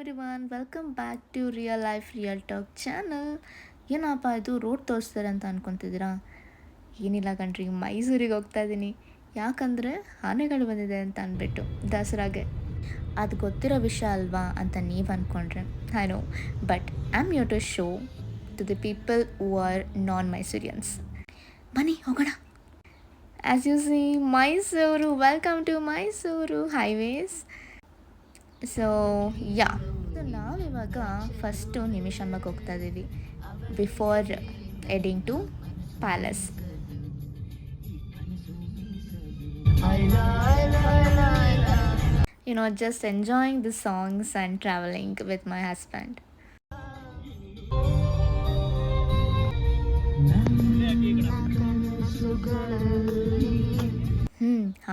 Everyone, welcome back to real life real talk channel. ಏನಪ್ಪ ಇದು road ತೋರಿಸ್ತಾರೆ ಅಂತ ಅಂದ್ಕೊತಿದ್ದೀರಾ? ಏನಿಲ್ಲ ಕಣ್ರಿ, ಮೈಸೂರಿಗೆ ಹೋಗ್ತಾ ಇದ್ದೀನಿ. ಯಾಕಂದರೆ ಆನೆಗಳು ಬಂದಿದೆ ಅಂತ ಅಂದ್ಬಿಟ್ಟು ದಸರಾಗೆ. ಅದು ಗೊತ್ತಿರೋ ವಿಷಯ ಅಲ್ವಾ ಅಂತ ನೀವು ಅಂದ್ಕೊಂಡ್ರೆ I know, but I am your to show to the people who are non Mysoreans. ಬನ್ನಿ ಹೋಗೋಣ. As you see, Mysuru, welcome to Mysuru highways. So yeah, ನಾವಿವಾಗ ಫಸ್ಟು ನಿಮಿಷಮ್ಮಗೆ ಹೋಗ್ತಾ ಇದ್ದೀವಿ before heading to palace. Just enjoying the songs and traveling with my husband.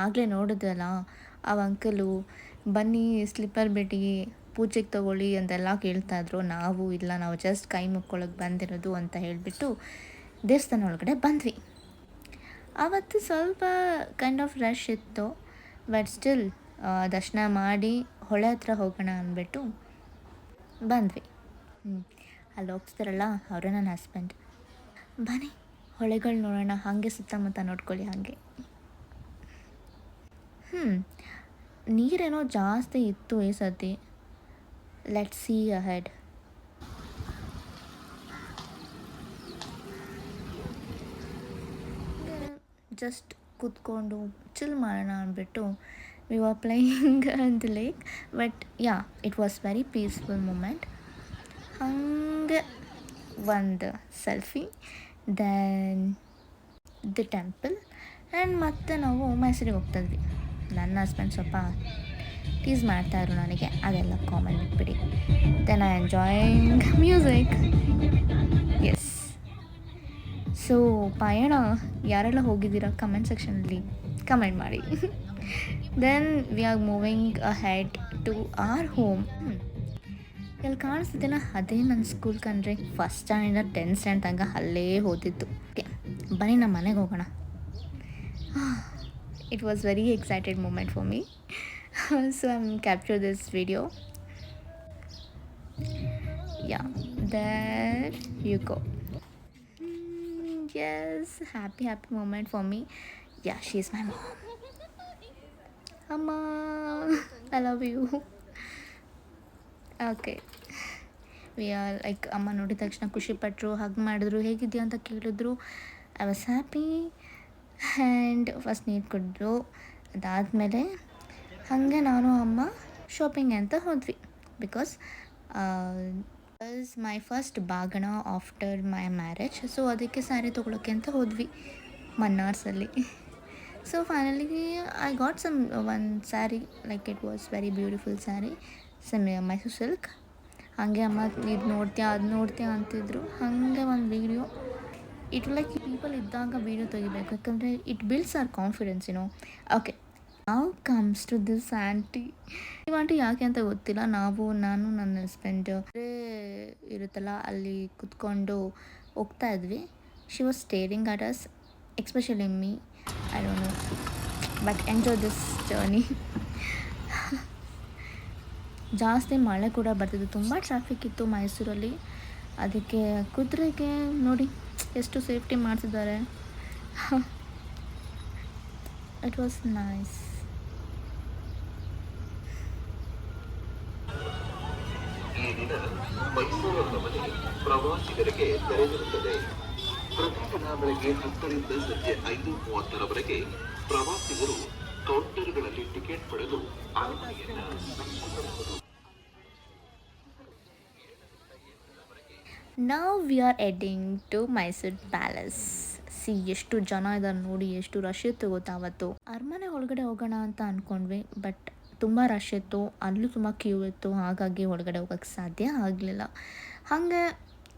ಆಗಲೇ ನೋಡಿದ್ವಲ್ಲ ಆ uncle, ಬನ್ನಿ slipper ಬಿಟ್ಟು ಪೂಜೆಗೆ ತೊಗೊಳ್ಳಿ ಅಂತೆಲ್ಲ ಕೇಳ್ತಾಯಿದ್ರು. ನಾವು ಜಸ್ಟ್ ಕೈ ಮುಕ್ಕೊಳ್ಳೋಕೆ ಬಂದಿರೋದು ಅಂತ ಹೇಳಿಬಿಟ್ಟು ದೇವಸ್ಥಾನ ಒಳಗಡೆ ಬಂದ್ವಿ. ಆವತ್ತು ಸ್ವಲ್ಪ ಕೈಂಡ್ ಆಫ್ ರಶ್ ಇತ್ತು, ಬಟ್ ಸ್ಟಿಲ್ ದರ್ಶನ ಮಾಡಿ ಹೊಳೆ ಹತ್ರ ಹೋಗೋಣ ಅಂದ್ಬಿಟ್ಟು ಬಂದ್ವಿ. ಅಲ್ಲಿ ಹೋಗ್ತಿದ್ದಾರಲ್ಲ ಅವರೇ ನನ್ನ ಹಸ್ಬೆಂಡ್. ಬನ್ನಿ ಹೊಳೆಗಳು ನೋಡೋಣ, ಹಾಗೆ ಸುತ್ತಮುತ್ತ ನೋಡ್ಕೊಳ್ಳಿ. ಹಾಗೆ ನೀರೇನೋ ಜಾಸ್ತಿ ಇತ್ತು ಈ ಸತಿ. Let's see ahead. ಜಸ್ಟ್ ಕೂತ್ಕೊಂಡು ಚಿಲ್ ಮಾಡೋಣ ಅಂದ್ಬಿಟ್ಟು we were playing in the lake. But yeah, it was very peaceful moment. ಹಾಗೆ ಒಂದು selfie, then the temple, and ಮತ್ತೆ ನಾವು ಮೈಸೂರಿಗೆ ಹೋಗ್ತಾಯಿದ್ವಿ. ನನ್ನ ಹಸ್ಬೆಂಡ್ ಸ್ವಲ್ಪ ಟೀಸ್ ಮಾಡ್ತಾಯಿದ್ರು ನನಗೆ, ಅದೆಲ್ಲ ಕಾಮನ್ ಬಿಟ್ಬಿಡಿ. Then I enjoying music. Yes. So ಪಯಣ ಯಾರೆಲ್ಲ ಹೋಗಿದ್ದೀರಾ ಕಮೆಂಟ್ ಸೆಕ್ಷನಲ್ಲಿ ಕಮೆಂಟ್ ಮಾಡಿ. Then we are moving ahead to our home. ಇಲ್ಲಿ ಕಾಣಿಸ್ತಿದ್ದೀನ ಅದೇ ನನ್ನ ಸ್ಕೂಲ್ ಕಣ್ರಿ. ಫಸ್ಟ್ ಸ್ಟ್ಯಾಂಡಿಂದ 10th ಸ್ಟ್ಯಾಂಡ್ ತನಕ ಅಲ್ಲೇ ಓದಿದ್ದು. ಓಕೆ, ಬನ್ನಿ ನಮ್ಮ ಮನೆಗೆ ಹೋಗೋಣ. It was very excited moment for me. So I'm capture this video. Yeah, there you go. Yes, happy moment for me. Yeah, she's my mom. Amma, I love you. Okay, we are like, ಅಮ್ಮ ನೋಡಿದ ತಕ್ಷಣ ಖುಷಿ ಪಟ್ಟರು, hug ಮಾಡಿದ್ರು, ಹೇಗಿದೆಯಾ ಅಂತ ಕೇಳಿದ್ರು. I was happy. And first ನೀರು ಕುಡಿದ್ರು. ಅದಾದಮೇಲೆ ಹಾಗೆ ನಾನು ಅಮ್ಮ ಶಾಪಿಂಗ್ ಅಂತ ಹೋದ್ವಿ. ಬಿಕಾಸ್ ವಾಸ್ ಮೈ ಫಸ್ಟ್ ಬಾಗಣ ಆಫ್ಟರ್ ಮೈ ಮ್ಯಾರೇಜ್. ಸೊ ಅದಕ್ಕೆ ಸ್ಯಾರಿ ತೊಗೊಳಕ್ಕೆ ಅಂತ ಹೋದ್ವಿ ಮನ್ನಾರ್ಸಲ್ಲಿ. So finally I got one sari, like it was very beautiful sari, Mysuru silk. ಹಾಗೆ ಅಮ್ಮ ಇದು ನೋಡ್ತೀಯಾ ಅದು ನೋಡ್ತೀಯಾ ಅಂತಿದ್ರು. ಹಾಗೆ ಒಂದು ವೀಡಿಯೋ, ಇಟ್ ಲೈಕ್ ಪೀಪಲ್ ಇದ್ದಾಗ ವೀಡಿಯೋ ತೆಗಿಬೇಕು, ಯಾಕಂದರೆ it builds our confidence. Okay, ನಾವು ಕಮ್ಸ್ ಟು ದಿಸ್ ಆಂಟಿ. ಈ ಆಂಟಿ ಯಾಕೆ ಅಂತ ಗೊತ್ತಿಲ್ಲ. ನಾನು ನನ್ನ ಹಸ್ಬೆಂಡ್ ಇರುತ್ತಲ್ಲ ಅಲ್ಲಿ ಕುತ್ಕೊಂಡು ಹೋಗ್ತಾ ಇದ್ವಿ. She was steering at us, especially me. I don't know, but enjoy this journey. ಜಾಸ್ತಿ ಮಳೆ ಕೂಡ ಬರ್ತಿತ್ತು, ತುಂಬ ಟ್ರಾಫಿಕ್ ಇತ್ತು ಮೈಸೂರಲ್ಲಿ. ಅದಕ್ಕೆ ಕುದುರೆಗೆ ನೋಡಿ ಎಷ್ಟು ಸೇಫ್ಟಿ ಮಾಡಿಸಿದ್ದಾರೆ. It was nice. ಈ ದಿನ ಮೈಸೂರು ಮನೆ ಪ್ರವಾಸಿಗರಿಗೆ ತೆರೆದಿರುತ್ತದೆ. ಪ್ರತಿದಿನ ಬೆಳಗ್ಗೆ 10ರಿಂದ ಸಂಜೆ 5:30ರವರೆಗೆ ಪ್ರವಾಸಿಗರು ಕೌಂಟರ್ಗಳಲ್ಲಿ ಟಿಕೆಟ್ ಪಡೆದು ಅರಮನೆಯನ್ನು ವೀಕ್ಷಿಸಬಹುದು. Now we are heading to Mysuru palace. ಎಷ್ಟು ಜನ ಇದ್ದಾರೆ ನೋಡಿ, ಎಷ್ಟು ರಶ್ ಇತ್ತು ಗೊತ್ತಾ. ಅವತ್ತು ಅರಮನೆ ಒಳಗಡೆ ಹೋಗೋಣ ಅಂತ ಅಂದ್ಕೊಂಡ್ವಿ, ಬಟ್ ತುಂಬ ರಶ್ ಇತ್ತು, ಅಲ್ಲೂ ತುಂಬ ಕ್ಯೂ ಇತ್ತು. ಹಾಗಾಗಿ ಒಳಗಡೆ ಹೋಗೋಕ್ಕೆ ಸಾಧ್ಯ ಆಗಲಿಲ್ಲ. ಹಾಗೆ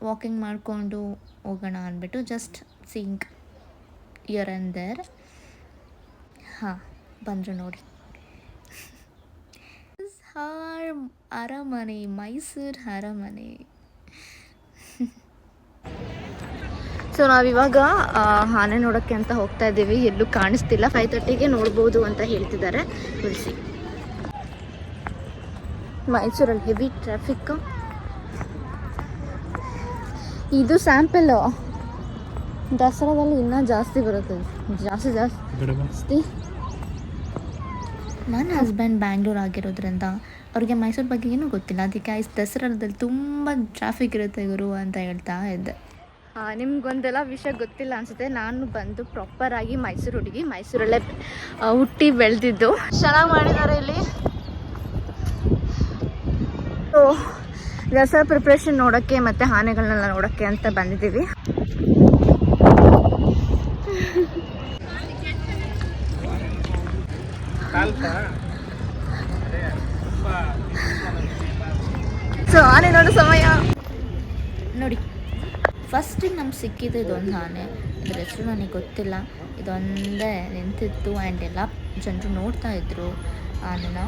ವಾಕಿಂಗ್ ಮಾಡಿಕೊಂಡು ಹೋಗೋಣ ಅಂದ್ಬಿಟ್ಟು just seeing here and there. ಹಾಂ, ಬಂದರು ನೋಡಿ. ಅರಮನೆ, ಮೈಸೂರು ಅರಮನೆ. ಸೊ ನಾವಿವಾಗ ಆನೆ ನೋಡೋಕ್ಕೆ ಅಂತ ಹೋಗ್ತಾ ಇದ್ದೀವಿ. ಎಲ್ಲೂ ಕಾಣಿಸ್ತಿಲ್ಲ. 5:30ಗೆ ನೋಡ್ಬೋದು ಅಂತ ಹೇಳ್ತಿದ್ದಾರೆ. ತುಳಸಿ ಮೈಸೂರಲ್ಲಿ ಹೆವಿ ಟ್ರಾಫಿಕ್. ಇದು ಸ್ಯಾಂಪಲ್ಲು, ದಸರಾದಲ್ಲಿ ಇನ್ನೂ ಜಾಸ್ತಿ ಬರುತ್ತೆ, ಜಾಸ್ತಿ. ನನ್ನ ಹಸ್ಬೆಂಡ್ ಬ್ಯಾಂಗ್ಳೂರ್ ಆಗಿರೋದ್ರಿಂದ ಅವ್ರಿಗೆ ಮೈಸೂರು ಬಗ್ಗೆ ಏನೂ ಗೊತ್ತಿಲ್ಲ, ಅದಕ್ಕೆ ದಸರಾದಲ್ಲಿ ತುಂಬ ಟ್ರಾಫಿಕ್ ಇರುತ್ತೆ ಗುರು ಅಂತ ಹೇಳ್ತಾ ಇದ್ದೆ. ನಿಮ್ಗೊಂದೆಲ್ಲ ವಿಷಯ ಗೊತ್ತಿಲ್ಲ ಅನಿಸುತ್ತೆ, ನಾನು ಬಂದು ಪ್ರಾಪರಾಗಿ ಮೈಸೂರು ಹುಡುಗಿ, ಮೈಸೂರಲ್ಲೇ ಹುಟ್ಟಿ ಬೆಳೆದಿದ್ದು. ಚೆನ್ನಾಗಿ ಮಾಡಿದ್ದಾರೆ ಇಲ್ಲಿ. ದಸರಾ ಪ್ರಿಪ್ರೇಷನ್ ನೋಡೋಕ್ಕೆ ಮತ್ತು ಆನೆಗಳನ್ನೆಲ್ಲ ನೋಡೋಕ್ಕೆ ಅಂತ ಬಂದಿದ್ದೀವಿ. ಸೊ ಆನೆ ನೋಡೋ ಸಮಯ ನೋಡಿ. ಫಸ್ಟಿಗೆ ನಮ್ಗೆ ಸಿಕ್ಕಿದ್ದು ಇದೊಂದು ಆನೆ, ಇದ್ರ ಹೆಸರು ನನಗೆ ಗೊತ್ತಿಲ್ಲ, ಇದೊಂದೇ ನಿಂತಿತ್ತು ಆ್ಯಂಡ್ ಎಲ್ಲ ಜನರು ನೋಡ್ತಾ ಇದ್ರು ಆನೆನ.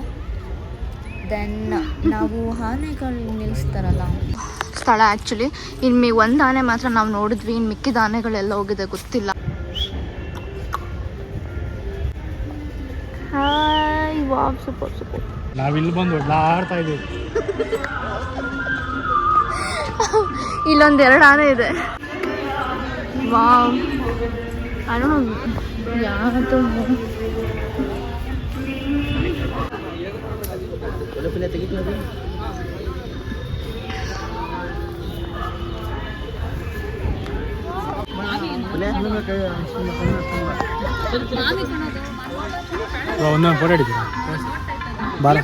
ದೆನ್ ನಾವು ಆನೆಗಳು ನಿಲ್ಲಿಸ್ತಾರಲ್ಲ ಸ್ಥಳ ಆ್ಯಕ್ಚುಲಿ, ಇನ್ನು ಒಂದು ಆನೆ ಮಾತ್ರ ನಾವು ನೋಡಿದ್ವಿ, ಇನ್ನು ಮಿಕ್ಕಿದ ಆನೆಗಳೆಲ್ಲ ಹೋಗಿದೆ ಗೊತ್ತಿಲ್ಲ. Hi wow, super super. ನಾವಿಲ್ಲಿ ಬಂದು ಆಡ್ತಾ ಇದ್ದೀವಿ. ಇಲ್ಲೊಂದು 2 ಆನೆ ಇದೆ. ವಾವ್, ಅಣ್ಣ ಯಾವುದು ಒಂದೊಂದು ಫೋಟೋ ಹಿಡಿತೀರಾ ಬಾರ.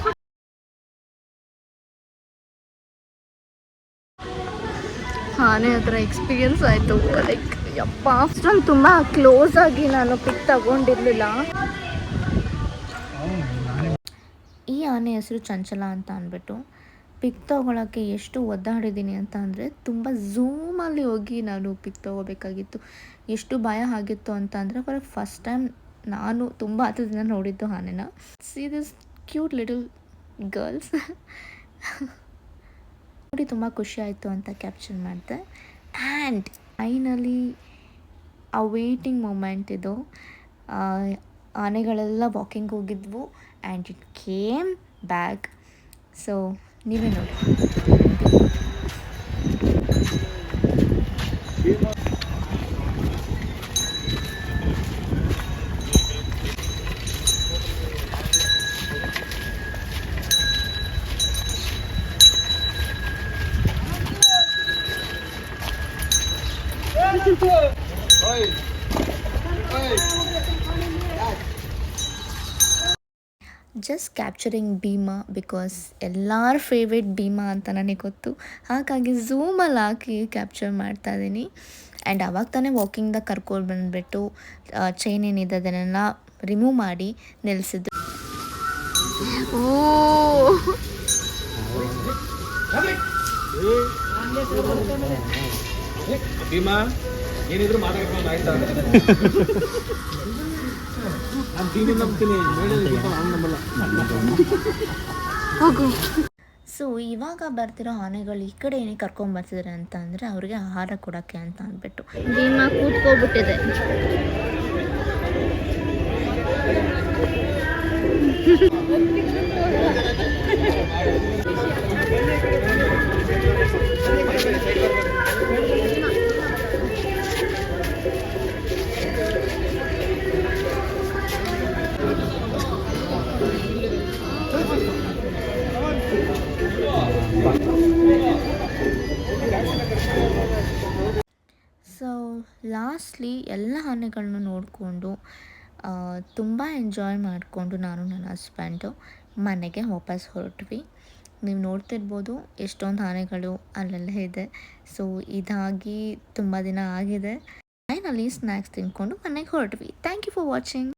ಆನೆ ಹತ್ರ ಎಕ್ಸ್ಪೀರಿಯನ್ಸ್ ಆಯಿತು. ಲೈಕ್ ಯಪ್ಪ, ಅಷ್ಟೊಂದು ತುಂಬ ಕ್ಲೋಸ್ ಆಗಿ ನಾನು ಪಿಕ್ ತಗೊಂಡಿರಲಿಲ್ಲ. ಈ ಆನೆ ಹೆಸರು ಚಂಚಲ ಅಂತ ಅಂದ್ಬಿಟ್ಟು ಪಿಕ್ ತೊಗೊಳಕ್ಕೆ ಎಷ್ಟು ಒದ್ದಾಡಿದ್ದೀನಿ ಅಂತ ಅಂದರೆ, ತುಂಬ ಝೂಮಲ್ಲಿ ಹೋಗಿ ನಾನು ಪಿಕ್ ತೊಗೋಬೇಕಾಗಿತ್ತು. ಎಷ್ಟು ಭಯ ಆಗಿತ್ತು ಅಂತ ಅಂದರೆ, ಫಸ್ಟ್ ಟೈಮ್ ನಾನು ತುಂಬ ಹತ್ತಿರದಿಂದ ನೋಡಿದ್ದು ಆನೆನ. See this cute little girls ನೋಡಿ, ತುಂಬ ಖುಷಿ ಆಯಿತು ಅಂತ ಕ್ಯಾಪ್ಚರ್ ಮಾಡಿದೆ. ಆ್ಯಂಡ್ ಫೈನಲಿ ಆ ವೇಟಿಂಗ್ ಮೂಮೆಂಟ್ ಇದು. ಆನೆಗಳೆಲ್ಲ ವಾಕಿಂಗ್ ಹೋಗಿದ್ವು and it came back. So ನೀವೇ ನೋಡಿ. ಜಸ್ಟ್ ಕ್ಯಾಪ್ಚರಿಂಗ್ ಭೀಮಾ ಬಿಕಾಸ್ ಎಲ್ಲರ ಫೇವ್ರೇಟ್ ಭೀಮಾ ಅಂತ ನನಗೆ ಗೊತ್ತು, ಹಾಗಾಗಿ ಝೂಮಲ್ಲಿ ಹಾಕಿ ಕ್ಯಾಪ್ಚರ್ ಮಾಡ್ತಾ ಇದ್ದೀನಿ. ಆ್ಯಂಡ್ ಅವಾಗ ತಾನೇ ವಾಕಿಂಗ್ದಾಗ ಕರ್ಕೊಂಡು ಬಂದುಬಿಟ್ಟು ಚೈನ್ ಏನಿದೆ ಅದನ್ನೆಲ್ಲ ರಿಮೂವ್ ಮಾಡಿ ನಿಲ್ಲಿಸಿದ್ರು. ಓ ಭೀಮಾ ಏನಿದ್ರು ಮಾತಾಡ್ಕೊಂಡು ಆಯ್ತಾ? ನಾನು ಭೀಮಿ ನಂಬ್ತೀನಿ, ಹೋಗು. ಸೊ ಇವಾಗ ಬರ್ತಿರೋ ಆನೆಗಳು ಈ ಕಡೆ ಏನಕ್ಕೆ ಕರ್ಕೊಂಬರ್ತಿದ್ದಾರೆ ಅಂತ ಅಂದರೆ, ಅವ್ರಿಗೆ ಆಹಾರ ಕೊಡೋಕ್ಕೆ ಅಂತ ಅಂದ್ಬಿಟ್ಟು ಭೀಮಾ ಕೂತ್ಕೊಬಿಟ್ಟಿದೆ. ಸೊ ಲಾಸ್ಟ್ಲಿ ಎಲ್ಲ ಆನೆಗಳನ್ನ ನೋಡಿಕೊಂಡು ತುಂಬ ಎಂಜಾಯ್ ಮಾಡಿಕೊಂಡು ನಾನು ನನ್ನ ಹಸ್ಬೆಂಡು ಮನೆಗೆ ವಾಪಸ್ ಹೊರಟ್ವಿ. ನೀವು ನೋಡ್ತಿರ್ಬೋದು ಎಷ್ಟೊಂದು ಆನೆಗಳು ಅಲ್ಲೆಲ್ಲ ಇದೆ. ಸೊ ಇದಾಗಿ ತುಂಬ ದಿನ ಆಗಿದೆ. ಫೈನಲಿ ಸ್ನ್ಯಾಕ್ಸ್ ತಿಂದ್ಕೊಂಡು ಮನೆಗೆ ಹೊರಟ್ವಿ. Thank you for watching.